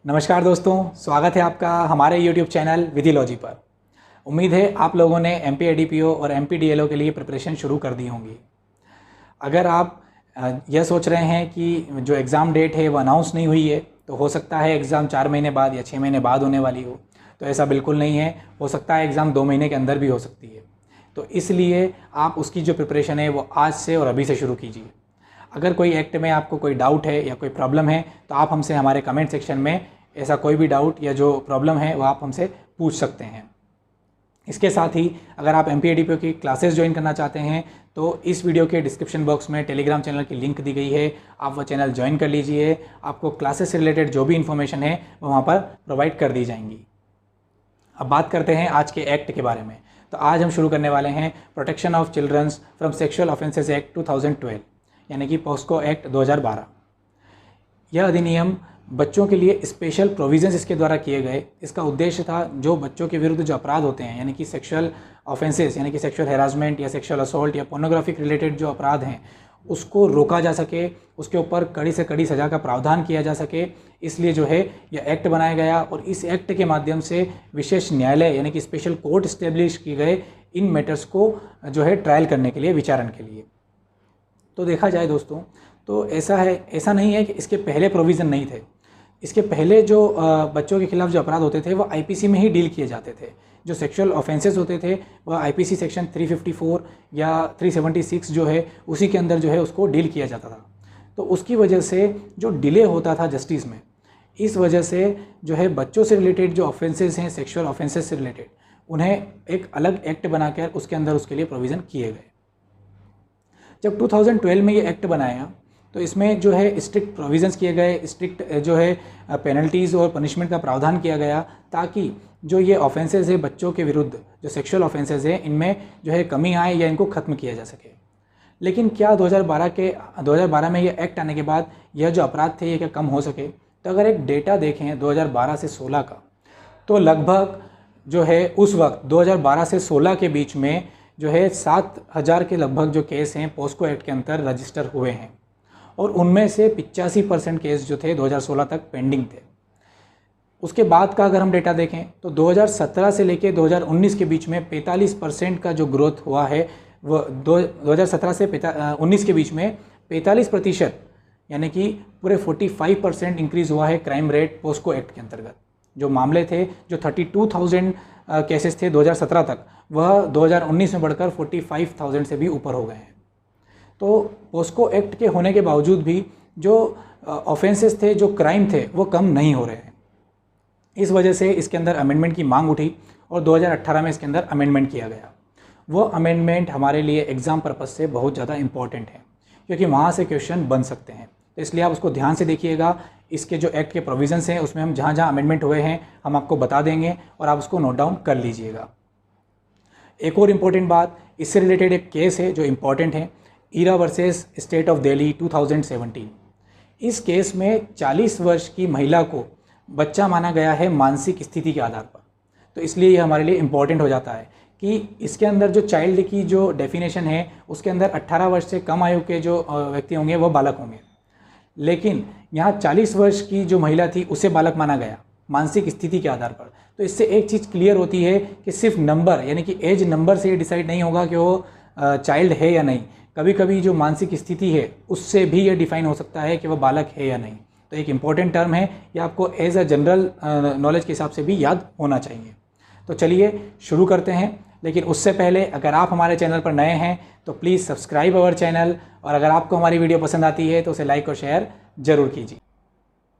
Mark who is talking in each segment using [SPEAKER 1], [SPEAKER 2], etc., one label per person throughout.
[SPEAKER 1] नमस्कार दोस्तों, स्वागत है आपका हमारे YouTube चैनल विधिलॉजी पर। उम्मीद है आप लोगों ने MPADPO और MPDLO के लिए प्रिपरेशन शुरू कर दी होंगी। अगर आप यह सोच रहे हैं कि जो एग्ज़ाम डेट है वो अनाउंस नहीं हुई है तो हो सकता है एग्ज़ाम 4 महीने बाद या 6 महीने बाद होने वाली हो, तो ऐसा बिल्कुल नहीं है। हो सकता है एग्ज़ाम 2 महीने के अंदर भी हो सकती है। तो इसलिए आप उसकी जो प्रिपरेशन है वो आज से और अभी से शुरू कीजिए। अगर कोई एक्ट में आपको कोई डाउट है या कोई प्रॉब्लम है तो आप हमसे हमारे कमेंट सेक्शन में ऐसा कोई भी डाउट या जो प्रॉब्लम है वो आप हमसे पूछ सकते हैं। इसके साथ ही अगर आप MPADPO की क्लासेस ज्वाइन करना चाहते हैं तो इस वीडियो के डिस्क्रिप्शन बॉक्स में टेलीग्राम चैनल की लिंक दी गई है, आप वो चैनल ज्वाइन कर लीजिए। आपको क्लासेस से रिलेटेड जो भी इन्फॉर्मेशन है वो वहाँ पर प्रोवाइड कर दी जाएंगी। अब बात करते हैं आज के एक्ट के बारे में। तो आज हम शुरू करने वाले हैं protection of childrens from sexual offences act 2012 यानी कि पॉस्को एक्ट 2012। यह अधिनियम बच्चों के लिए स्पेशल प्रोविजंस इसके द्वारा किए गए। इसका उद्देश्य था जो बच्चों के विरुद्ध जो अपराध होते हैं यानी कि सेक्सुअल ऑफेंसेस यानी कि सेक्सुअल हैरासमेंट या सेक्सुअल असॉल्ट या पोर्नोग्राफिक रिलेटेड जो अपराध हैं उसको रोका जा सके, उसके ऊपर कड़ी से कड़ी सज़ा का प्रावधान किया जा सके। इसलिए जो है यह एक्ट बनाया गया और इस एक्ट के माध्यम से विशेष न्यायालय यानी कि स्पेशल कोर्ट इस्टेब्लिश किए गए इन मैटर्स को जो है ट्रायल करने के लिए, विचारण के लिए। तो देखा जाए दोस्तों तो ऐसा नहीं है कि इसके पहले प्रोविज़न नहीं थे। इसके पहले जो बच्चों के खिलाफ जो अपराध होते थे वो IPC में ही डील किए जाते थे। जो सेक्सुअल ऑफेंसेस होते थे वह IPC सेक्शन 354 या 376 जो है उसी के अंदर जो है उसको डील किया जाता था। तो उसकी वजह से जो डिले होता था जस्टिस में, इस वजह से जो है बच्चों से रिलेटेड जो ऑफेंसेस हैं, सेक्सुअल ऑफेंसेस से रिलेटेड, उन्हें एक अलग एक्ट बनाकर उसके अंदर उसके लिए प्रोविज़न किए गए। जब 2012 में ये एक्ट बनाया तो इसमें जो है स्ट्रिक्ट प्रोविज़न्स किए गए, स्ट्रिक्ट जो है पेनल्टीज़ और पनिशमेंट का प्रावधान किया गया ताकि जो ये ऑफेंसेस है बच्चों के विरुद्ध, जो सेक्सुअल ऑफेंसेस है, इनमें जो है कमी आए या इनको ख़त्म किया जा सके। लेकिन क्या 2012 में ये एक्ट आने के बाद यह जो अपराध थे ये क्या कम हो सके? तो अगर एक डेटा देखें 2012 से 16 का, तो लगभग जो है उस वक्त 2012 से 16 के बीच में जो है 7,000 के लगभग जो केस हैं पॉस्को एक्ट के अंदर रजिस्टर हुए हैं और उनमें से 85% केस जो थे 2016 तक पेंडिंग थे। उसके बाद का अगर हम डेटा देखें तो 2017 से लेकर 2019 के बीच में 45% का जो ग्रोथ हुआ है वो 2017 से 19 के बीच में 45% यानी कि पूरे 45% इंक्रीज़ हुआ है क्राइम रेट पॉस्को एक्ट के अंतर्गत। जो मामले थे, जो 32,000 केसेस थे 2017 तक, वह 2019 में बढ़कर 45,000 से भी ऊपर हो गए हैं। तो पॉस्को एक्ट के होने के बावजूद भी जो ऑफेंसेस थे, जो क्राइम थे, वो कम नहीं हो रहे हैं। इस वजह से इसके अंदर अमेंडमेंट की मांग उठी और 2018 में इसके अंदर अमेंडमेंट किया गया। वो अमेंडमेंट हमारे लिए एग्ज़ाम पर्पज़ से बहुत ज़्यादा इंपॉर्टेंट है क्योंकि वहाँ से क्वेश्चन बन सकते हैं। तो इसलिए आप उसको ध्यान से देखिएगा। इसके जो एक्ट के प्रोविज़न्स हैं उसमें हम जहाँ जहाँ अमेंडमेंट हुए हैं हम आपको बता देंगे और आप उसको नोट डाउन कर लीजिएगा। एक और इम्पॉर्टेंट बात, इससे रिलेटेड एक केस है जो इम्पॉर्टेंट है, Eera versus state of Delhi 2017। इस केस में 40 वर्ष की महिला को बच्चा माना गया है मानसिक स्थिति के आधार पर। तो इसलिए ये हमारे लिए इम्पॉर्टेंट हो जाता है कि इसके अंदर जो चाइल्ड की जो डेफिनेशन है उसके अंदर 18 वर्ष से कम आयु के जो व्यक्ति होंगे वो बालक होंगे, लेकिन यहाँ 40 वर्ष की जो महिला थी उसे बालक माना गया मानसिक स्थिति के आधार पर। तो इससे एक चीज़ क्लियर होती है कि सिर्फ नंबर यानी कि एज नंबर से ये डिसाइड नहीं होगा कि वो चाइल्ड है या नहीं। कभी कभी जो मानसिक स्थिति है उससे भी ये डिफाइन हो सकता है कि वह बालक है या नहीं। तो एक इम्पॉर्टेंट टर्म है, ये आपको एज अ जनरल नॉलेज के हिसाब से भी याद होना चाहिए। तो चलिए शुरू करते हैं, लेकिन उससे पहले अगर आप हमारे चैनल पर नए हैं तो प्लीज़ सब्सक्राइब अवर चैनल, और अगर आपको हमारी वीडियो पसंद आती है तो उसे लाइक और शेयर ज़रूर कीजिए।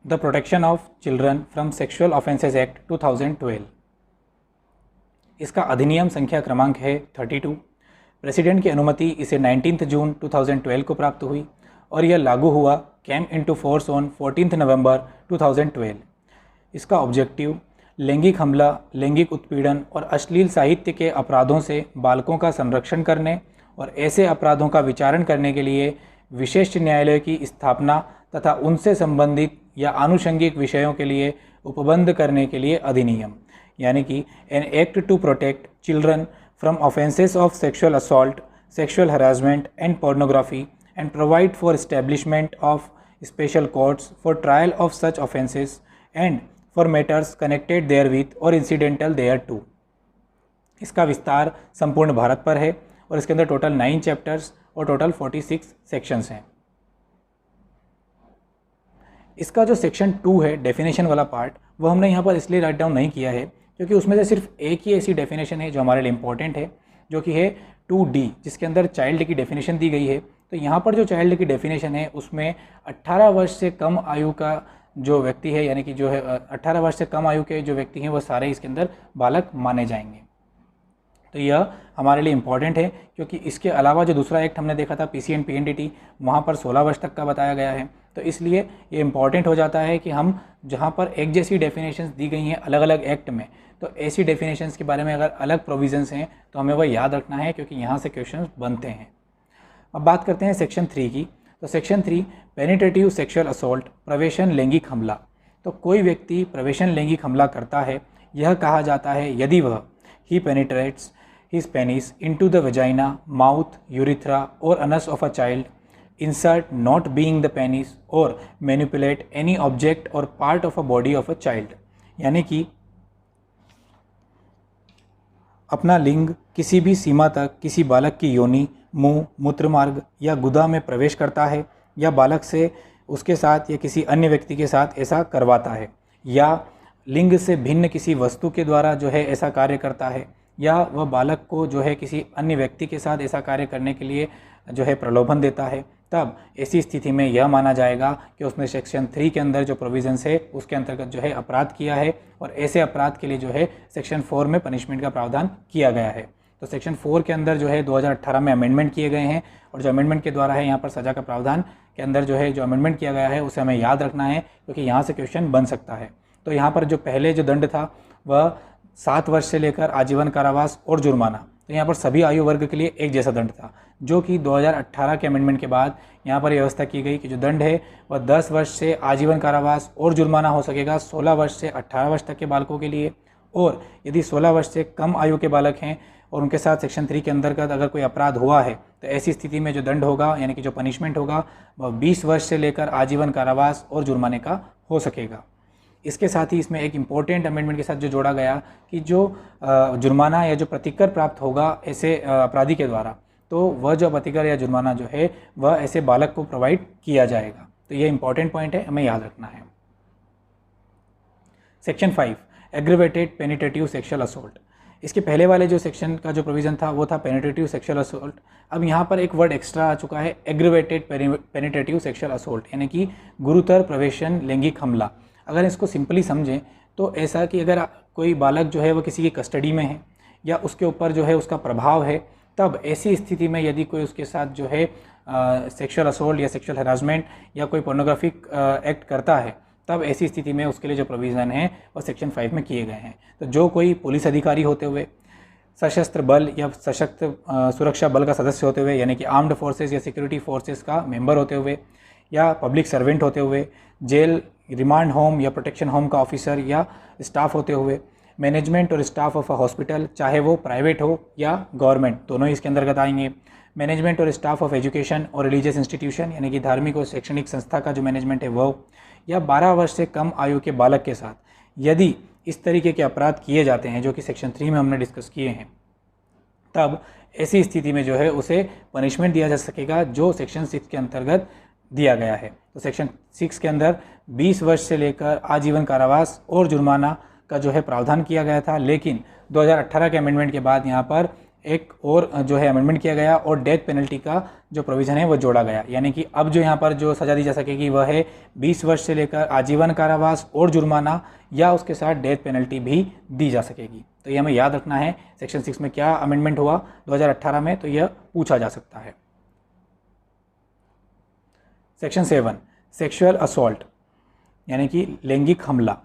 [SPEAKER 1] The protection of children from sexual offences act 2012। इसका अधिनियम संख्या क्रमांक है 32। प्रेसिडेंट की अनुमति इसे 19 जून 2012 को प्राप्त हुई और यह लागू हुआ, केम इनटू फोर्स ऑन 14 नवंबर 2012। इसका ऑब्जेक्टिव लैंगिक हमला, लैंगिक उत्पीड़न और अश्लील साहित्य के अपराधों से बालकों का संरक्षण करने और ऐसे अपराधों का विचारण करने के लिए विशेष न्यायालय की स्थापना तथा उनसे संबंधित या आनुषंगिक विषयों के लिए उपबंध करने के लिए अधिनियम, यानी कि an act to protect children from offences of sexual assault, sexual harassment and pornography and provide for establishment of special courts for trial of such offences and for matters connected therewith और incidental thereto. इसका विस्तार संपूर्ण भारत पर है और इसके अंदर total 9 chapters और टोटल 46 सेक्शंस हैं। इसका जो सेक्शन 2 है डेफिनेशन वाला पार्ट, वो हमने यहाँ पर इसलिए राइट डाउन नहीं किया है क्योंकि उसमें से सिर्फ एक ही ऐसी डेफिनेशन है जो हमारे लिए इम्पॉर्टेंट है, जो कि है 2D, जिसके अंदर चाइल्ड की डेफिनेशन दी गई है। तो यहाँ पर जो चाइल्ड की डेफिनेशन है उसमें 18 वर्ष से कम आयु का जो व्यक्ति है, यानी कि जो है 18 वर्ष से कम आयु के जो व्यक्ति हैं वो सारे इसके अंदर बालक माने जाएंगे। तो यह हमारे लिए इम्पॉर्टेंट है क्योंकि इसके अलावा जो दूसरा एक्ट हमने देखा था पीसी एंड पीएनडीटी, वहाँ पर 16 वर्ष तक का बताया गया है। तो इसलिए ये इम्पॉर्टेंट हो जाता है कि हम जहाँ पर एक जैसी डेफिनेशंस दी गई हैं अलग अलग एक्ट में, तो ऐसी डेफिनेशंस के बारे में अगर अलग प्रोविजंस हैं तो हमें वह याद रखना है क्योंकि यहाँ से क्वेश्चन बनते हैं। अब बात करते हैं सेक्शन 3 की। तो सेक्शन 3 पेनिट्रेटिव सेक्सुअल असॉल्ट, प्रवेशन लैंगिक हमला। तो कोई व्यक्ति प्रवेशन लैंगिक हमला करता है, यह कहा जाता है यदि वह ही penetrates his penis into the vagina, mouth, urethra or anus of a child, insert not being the penis or manipulate any object or part of a body of a child। यानी कि अपना लिंग किसी भी सीमा तक किसी बालक की योनि, मुंह, मूत्रमार्ग या गुदा में प्रवेश करता है, या बालक से उसके साथ या किसी अन्य व्यक्ति के साथ ऐसा करवाता है, या लिंग से भिन्न किसी वस्तु के द्वारा जो है ऐसा कार्य करता है, या वह बालक को जो है किसी अन्य व्यक्ति के साथ ऐसा कार्य करने के लिए जो है प्रलोभन देता है, तब ऐसी स्थिति में यह माना जाएगा कि उसने सेक्शन 3 के अंदर जो प्रोविजंस है उसके अंतर्गत जो है अपराध किया है, और ऐसे अपराध के लिए जो है सेक्शन 4 में पनिशमेंट का प्रावधान किया गया है। तो सेक्शन 4 के अंदर जो है 2018 में अमेंडमेंट किए गए हैं, और जो अमेंडमेंट के द्वारा है यहाँ पर सजा का प्रावधान के अंदर जो है जो अमेंडमेंट किया गया है उसे हमें याद रखना है क्योंकि यहाँ से क्वेश्चन बन सकता है। तो यहाँ पर जो पहले जो दंड था वह 7 वर्ष से लेकर आजीवन कारावास और जुर्माना, तो यहाँ पर सभी आयु वर्ग के लिए एक जैसा दंड था, जो कि 2018 के अमेंडमेंट के बाद यहाँ पर व्यवस्था की गई कि जो दंड है वह 10 वर्ष से आजीवन कारावास और जुर्माना हो सकेगा 16 वर्ष से 18 वर्ष तक के बालकों के लिए, और यदि 16 वर्ष से कम आयु के बालक हैं और उनके साथ सेक्शन 3 के अंतर्गत अगर कोई अपराध हुआ है तो ऐसी स्थिति में जो दंड होगा यानी कि जो पनिशमेंट होगा वह 20 वर्ष से लेकर आजीवन कारावास और जुर्माने का हो सकेगा। इसके साथ ही इसमें एक इम्पॉर्टेंट अमेंडमेंट के साथ जो जोड़ा गया कि जो जुर्माना या जो प्रतिकर प्राप्त होगा ऐसे अपराधी के द्वारा, तो वह जो प्रतिकर या जुर्माना जो है वह ऐसे बालक को प्रोवाइड किया जाएगा। तो ये इंपॉर्टेंट पॉइंट है, हमें याद रखना है। Section 5 aggravated penetrative sexual assault. इसके पहले वाले जो सेक्शन का जो प्रोविज़न था वो था पेनिट्रेटिव सेक्सुअल असोल्ट। अब यहाँ पर एक वर्ड एक्स्ट्रा आ चुका है, एग्रीवेटेड पेनिट्रेटिव सेक्सुअल असोल्ट, यानी कि गुरुतर प्रवेशन लैंगिक हमला। अगर इसको सिंपली समझें तो ऐसा कि अगर कोई बालक जो है वो किसी की कस्टडी में है या उसके ऊपर जो है उसका प्रभाव है, तब ऐसी स्थिति में यदि कोई उसके साथ जो है सेक्सुअल असोल्ट या सेक्सुअल हरासमेंट या कोई पोर्नोग्राफिक एक्ट करता है, तब ऐसी स्थिति में उसके लिए जो प्रोविज़न है वो सेक्शन 5 में किए गए हैं। तो जो कोई पुलिस अधिकारी होते हुए, सशस्त्र बल या सशक्त सुरक्षा बल का सदस्य होते हुए, यानी कि आर्म्ड फोर्सेस या सिक्योरिटी फोर्सेस का मेंबर होते हुए, या पब्लिक सर्वेंट होते हुए, जेल, रिमांड होम या प्रोटेक्शन होम का ऑफिसर या स्टाफ होते हुए, मैनेजमेंट और स्टाफ ऑफ अ हॉस्पिटल, चाहे वो प्राइवेट हो या गवर्नमेंट, दोनों ही इसके अंतर्गत आएंगे। मैनेजमेंट और स्टाफ ऑफ एजुकेशन और रिलीजियस इंस्टीट्यूशन, यानी कि धार्मिक और शैक्षणिक संस्था का जो मैनेजमेंट है वो, या 12 वर्ष से कम आयु के बालक के साथ यदि इस तरीके के अपराध किए जाते हैं जो कि सेक्शन 3 में हमने डिस्कस किए हैं, तब ऐसी स्थिति में जो है उसे पनिशमेंट दिया जा सकेगा जो सेक्शन 6 के अंतर्गत दिया गया है। तो सेक्शन 6 के अंदर 20 वर्ष से लेकर आजीवन कारावास और जुर्माना का जो है प्रावधान किया गया था, लेकिन 2018 के अमेंडमेंट के बाद यहाँ पर एक और जो है अमेंडमेंट किया गया और डेथ पेनल्टी का जो प्रोविज़न है वो जोड़ा गया, यानी कि अब जो यहाँ पर जो सज़ा दी जा सकेगी वह है 20 वर्ष से लेकर आजीवन कारावास और जुर्माना, या उसके साथ डेथ पेनल्टी भी दी जा सकेगी। तो ये हमें याद रखना है सेक्शन 6 में क्या अमेंडमेंट हुआ 2018 में, तो यह पूछा जा सकता है। सेक्शन 7 सेक्सुअल असॉल्ट, यानी कि लैंगिक हमला।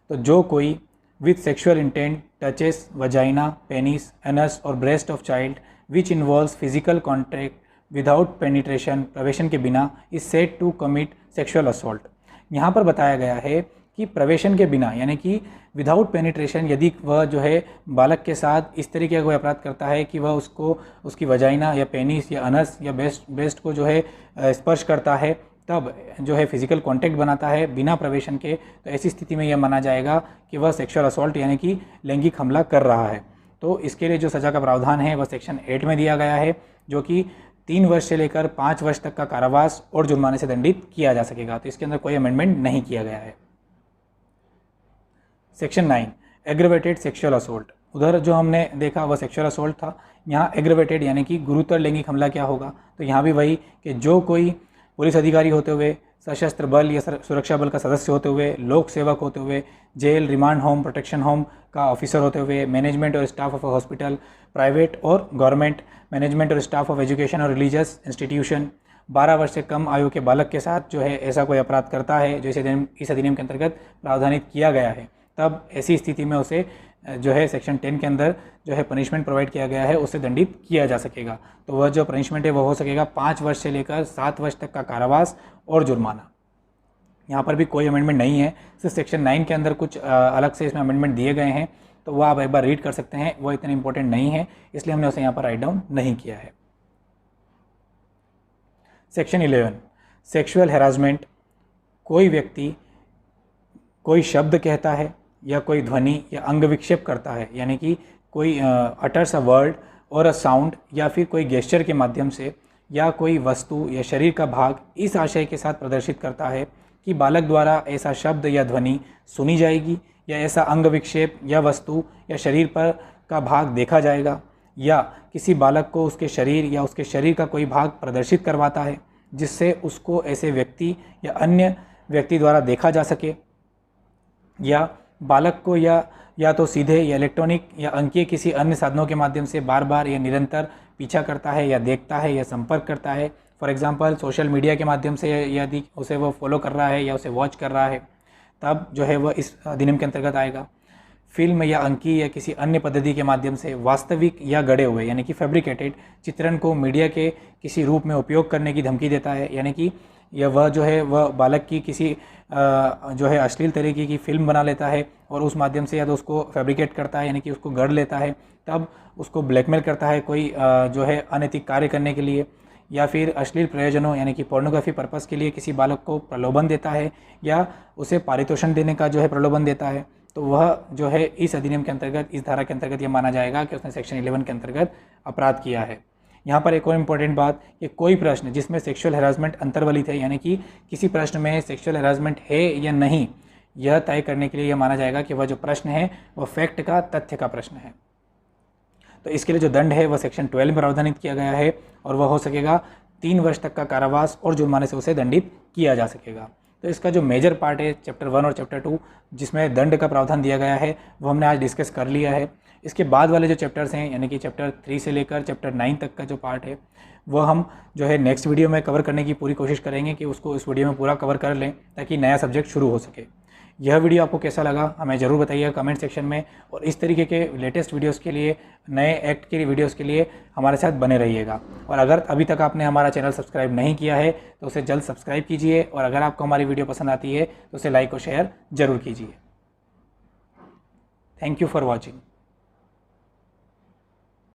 [SPEAKER 1] तो जो कोई with sexual intent touches vagina, penis, anus और breast of child which involves physical contact without penetration, प्रवेशन के बिना, is said to commit sexual assault. यहाँ पर बताया गया है कि प्रवेशन के बिना, यानी कि विदाउट पेनिट्रेशन, यदि वह जो है बालक के साथ इस तरीके का कोई अपराध करता है कि वह उसको उसकी वजाइना या पेनिस या अनस या ब्रेस्ट को जो है स्पर्श करता है, तब जो है फिजिकल कांटेक्ट बनाता है बिना प्रवेशन के, तो ऐसी स्थिति में यह माना जाएगा कि वह सेक्सुअल असॉल्ट यानी कि लैंगिक हमला कर रहा है। तो इसके लिए जो सज़ा का प्रावधान है वह सेक्शन 8 में दिया गया है, जो कि 3 वर्ष से लेकर 5 वर्ष तक का कारावास और जुर्माने से दंडित किया जा सकेगा। तो इसके अंदर कोई अमेंडमेंट नहीं किया गया है। Section 9 aggravated sexual assault. उधर जो हमने देखा वह सेक्सुअल असोल्ट था, यहाँ एग्रेवेटेड यानी कि गुरुतर लैंगिक हमला क्या होगा, तो यहाँ भी वही कि जो कोई पुलिस अधिकारी होते हुए, सशस्त्र बल या सुरक्षा बल का सदस्य होते हुए, लोक सेवक होते हुए, jail, remand home, protection home का ऑफिसर होते हुए, मैनेजमेंट और स्टाफ ऑफ हॉस्पिटल, प्राइवेट और गवर्नमेंट, मैनेजमेंट और स्टाफ ऑफ एजुकेशन और रिलीजियस इंस्टीट्यूशन, 12 वर्ष से कम आयु के बालक के साथ जो है ऐसा कोई अपराध करता है जो इस अधिनियम के अंतर्गत प्रावधानित किया गया है, तब ऐसी स्थिति में उसे जो है सेक्शन 10 के अंदर जो है पनिशमेंट प्रोवाइड किया गया है, उससे दंडित किया जा सकेगा। तो वह जो पनिशमेंट है वह हो सकेगा 5 वर्ष से लेकर 7 वर्ष तक का कारावास और जुर्माना। यहाँ पर भी कोई अमेंडमेंट नहीं है, सिर्फ सेक्शन 9 के अंदर कुछ अलग से इसमें अमेंडमेंट दिए गए हैं, तो वह आप एक बार रीड कर सकते हैं, वो इतने इंपॉर्टेंट नहीं है, इसलिए हमने उसे यहाँ पर राइट डाउन नहीं किया है। Section 11 sexual harassment. कोई व्यक्ति कोई शब्द कहता है या कोई ध्वनि या अंग विक्षेप करता है, यानी कि कोई अटर्स अ वर्ड और अ साउंड, या फिर कोई गेस्चर के माध्यम से या कोई वस्तु या शरीर का भाग इस आशय के साथ प्रदर्शित करता है कि बालक द्वारा ऐसा शब्द या ध्वनि सुनी जाएगी, या ऐसा अंग विक्षेप या वस्तु या शरीर पर का भाग देखा जाएगा, या किसी बालक को उसके शरीर या उसके शरीर का कोई भाग प्रदर्शित करवाता है जिससे उसको ऐसे व्यक्ति या अन्य व्यक्ति द्वारा देखा जा सके, या बालक को या तो सीधे या इलेक्ट्रॉनिक या अंकीय किसी अन्य साधनों के माध्यम से बार बार या निरंतर पीछा करता है या देखता है या संपर्क करता है। फॉर एग्जांपल सोशल मीडिया के माध्यम से यदि उसे वो फॉलो कर रहा है या उसे वॉच कर रहा है, तब जो है वह इस अधिनियम के अंतर्गत आएगा। फिल्म या अंकीय या किसी अन्य पद्धति के माध्यम से वास्तविक या गढ़े हुए यानी कि फैब्रिकेटेड चित्रण को मीडिया के किसी रूप में उपयोग करने की धमकी देता है, यानी कि या वह जो है वह बालक की किसी जो है अश्लील तरीके की फिल्म बना लेता है और उस माध्यम से या तो उसको फैब्रिकेट करता है यानी कि उसको गढ़ लेता है, तब उसको ब्लैकमेल करता है कोई जो है अनैतिक कार्य करने के लिए, या फिर अश्लील प्रयोजनों यानी कि पोर्नोग्राफी पर्पस के लिए किसी बालक को प्रलोभन देता है या उसे पारितोषण देने का जो है प्रलोभन देता है, तो वह जो है इस अधिनियम के अंतर्गत, इस धारा के अंतर्गत यह माना जाएगा कि उसने सेक्शन 11 के अंतर्गत अपराध किया है। यहाँ पर एक और इम्पॉर्टेंट बात कि कोई प्रश्न जिसमें सेक्सुअल हैरासमेंट अंतर्वलित है, यानी कि किसी प्रश्न में सेक्सुअल हैरासमेंट है या नहीं, यह तय करने के लिए यह माना जाएगा कि वह जो प्रश्न है वह फैक्ट का, तथ्य का प्रश्न है। तो इसके लिए जो दंड है वह सेक्शन 12 में प्रावधानित किया गया है और वह हो सकेगा 3 वर्ष तक का कारावास और जुर्माने से उसे दंडित किया जा सकेगा। तो इसका जो मेजर पार्ट है चैप्टर 1 और चैप्टर 2 जिसमें दंड का प्रावधान दिया गया है वो हमने आज डिस्कस कर लिया है। इसके बाद वाले जो चैप्टर्स हैं यानी कि चैप्टर 3 से लेकर चैप्टर 9 तक का जो पार्ट है वह हम जो है नेक्स्ट वीडियो में कवर करने की पूरी कोशिश करेंगे कि उसको इस वीडियो में पूरा कवर कर लें ताकि नया सब्जेक्ट शुरू हो सके। यह वीडियो आपको कैसा लगा हमें ज़रूर बताइएगा कमेंट सेक्शन में, और इस तरीके के लेटेस्ट वीडियोस के लिए, नए एक्ट के वीडियोस के लिए हमारे साथ बने रहिएगा। और अगर अभी तक आपने हमारा चैनल सब्सक्राइब नहीं किया है तो उसे जल्द सब्सक्राइब कीजिए, और अगर आपको हमारी वीडियो पसंद आती है तो उसे लाइक और शेयर ज़रूर कीजिए। Thank you for watching.